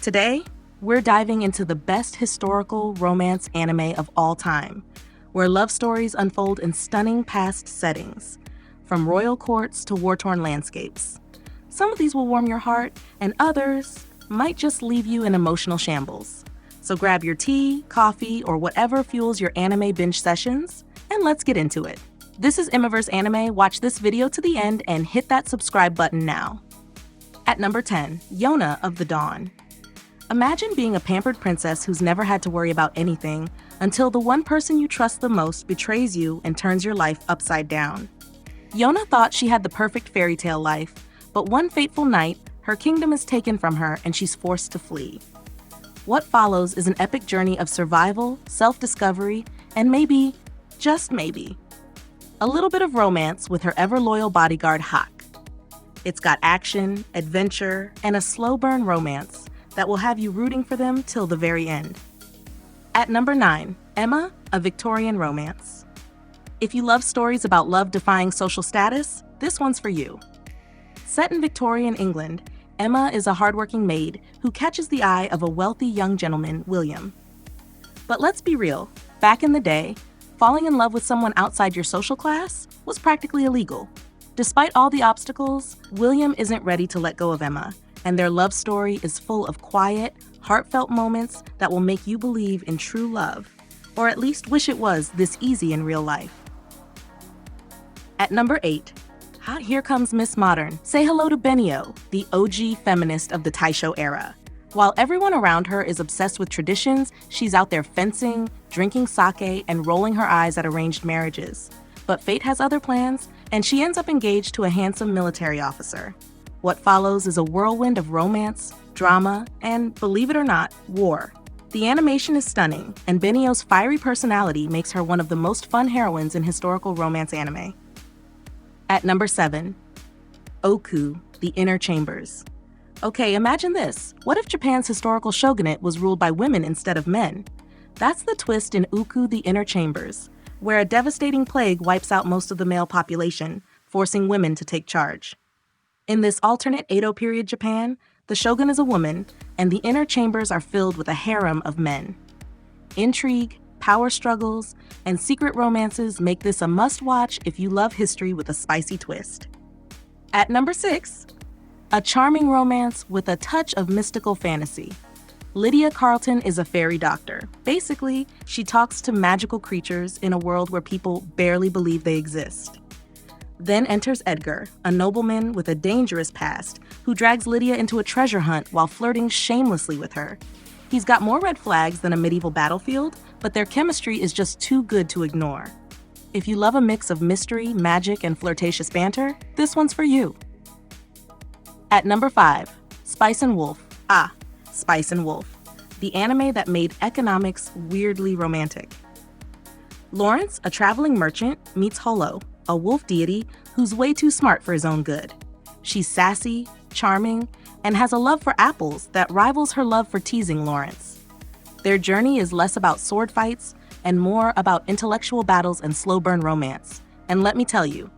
Today, we're diving into the best historical romance anime of all time, where love stories unfold in stunning past settings, from royal courts to war-torn landscapes. Some of these will warm your heart, and others might just leave you in emotional shambles. So grab your tea, coffee, or whatever fuels your anime binge sessions, and let's get into it. This is Imiverse Anime. Watch this video to the end and hit that subscribe button now. At number 10, Yona of the Dawn. Imagine being a pampered princess who's never had to worry about anything until the one person you trust the most betrays you and turns your life upside down. Yona thought she had the perfect fairy tale life, but one fateful night, her kingdom is taken from her and she's forced to flee. What follows is an epic journey of survival, self-discovery, and maybe, just maybe, a little bit of romance with her ever-loyal bodyguard Hak. It's got action, adventure, and a slow-burn romance that will have you rooting for them till the very end. At number 9, Emma, a Victorian romance. If you love stories about love defying social status, this one's for you. Set in Victorian England, Emma is a hardworking maid who catches the eye of a wealthy young gentleman, William. But let's be real, back in the day, falling in love with someone outside your social class was practically illegal. Despite all the obstacles, William isn't ready to let go of Emma, and their love story is full of quiet, heartfelt moments that will make you believe in true love, or at least wish it was this easy in real life. At number 8, Here Comes Miss Modern. Say hello to Benio, the OG feminist of the Taisho era. While everyone around her is obsessed with traditions, she's out there fencing, drinking sake, and rolling her eyes at arranged marriages. But fate has other plans, and she ends up engaged to a handsome military officer. What follows is a whirlwind of romance, drama, and, believe it or not, war. The animation is stunning, and Benio's fiery personality makes her one of the most fun heroines in historical romance anime. At number 7, Oku, the Inner Chambers. Okay, imagine this. What if Japan's historical shogunate was ruled by women instead of men? That's the twist in Oku, the Inner Chambers, where a devastating plague wipes out most of the male population, forcing women to take charge. In this alternate Edo period Japan, the shogun is a woman, and the inner chambers are filled with a harem of men. Intrigue, power struggles, and secret romances make this a must-watch if you love history with a spicy twist. At number 6, a charming romance with a touch of mystical fantasy. Lydia Carlton is a fairy doctor. Basically, she talks to magical creatures in a world where people barely believe they exist. Then enters Edgar, a nobleman with a dangerous past, who drags Lydia into a treasure hunt while flirting shamelessly with her. He's got more red flags than a medieval battlefield, but their chemistry is just too good to ignore. If you love a mix of mystery, magic, and flirtatious banter, this one's for you. At number 5, Spice and Wolf. Spice and Wolf, the anime that made economics weirdly romantic. Lawrence, a traveling merchant, meets Holo, a wolf deity who's way too smart for his own good. She's sassy, charming, and has a love for apples that rivals her love for teasing Lawrence. Their journey is less about sword fights and more about intellectual battles and slow-burn romance. And let me tell you,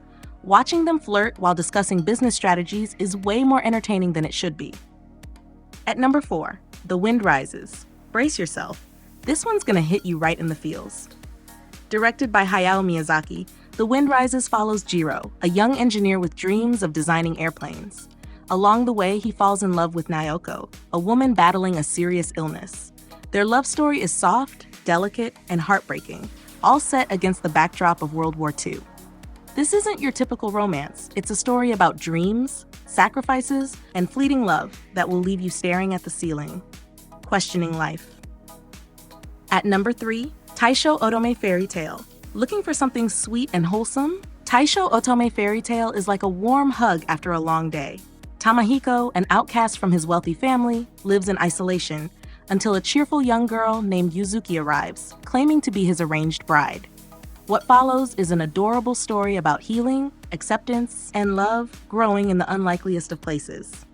watching them flirt while discussing business strategies is way more entertaining than it should be. At number 4, The Wind Rises. Brace yourself. This one's gonna hit you right in the feels. Directed by Hayao Miyazaki, The Wind Rises follows Jiro, a young engineer with dreams of designing airplanes. Along the way, he falls in love with Naoko, a woman battling a serious illness. Their love story is soft, delicate, and heartbreaking, all set against the backdrop of World War II. This isn't your typical romance. It's a story about dreams, sacrifices, and fleeting love that will leave you staring at the ceiling, questioning life. At number 3, Taisho Otome Fairy Tale. Looking for something sweet and wholesome? Taisho Otome Fairy Tale is like a warm hug after a long day. Tamahiko, an outcast from his wealthy family, lives in isolation until a cheerful young girl named Yuzuki arrives, claiming to be his arranged bride. What follows is an adorable story about healing, acceptance, and love growing in the unlikeliest of places.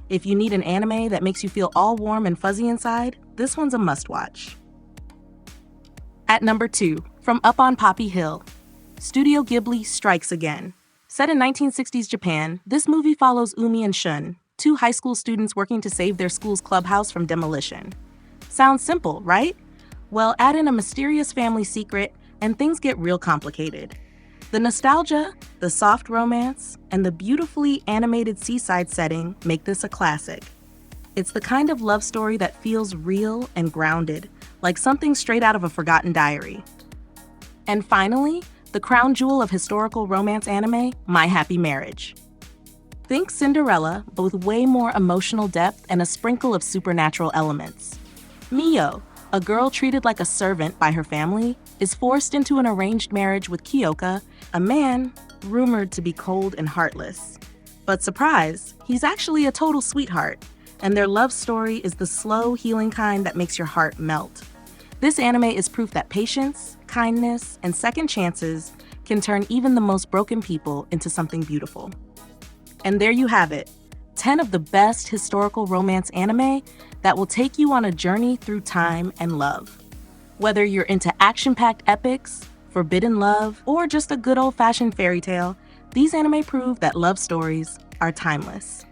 If you need an anime that makes you feel all warm and fuzzy inside, this one's a must-watch. At number 2, From Up on Poppy Hill. Studio Ghibli strikes again. Set in 1960s Japan, this movie follows Umi and Shun, two high school students working to save their school's clubhouse from demolition. Sounds simple, right? Well, add in a mysterious family secret, and things get real complicated. The nostalgia, the soft romance, and the beautifully animated seaside setting make this a classic. It's the kind of love story that feels real and grounded, like something straight out of a forgotten diary. And finally, the crown jewel of historical romance anime, My Happy Marriage. Think Cinderella, but with way more emotional depth and a sprinkle of supernatural elements. Mio, a girl treated like a servant by her family, is forced into an arranged marriage with Kyoka, a man rumored to be cold and heartless. But surprise, he's actually a total sweetheart, and their love story is the slow, healing kind that makes your heart melt. This anime is proof that patience, kindness, and second chances can turn even the most broken people into something beautiful. And there you have it, 10 of the best historical romance anime that will take you on a journey through time and love. Whether you're into action-packed epics, forbidden love, or just a good old-fashioned fairy tale, these anime prove that love stories are timeless.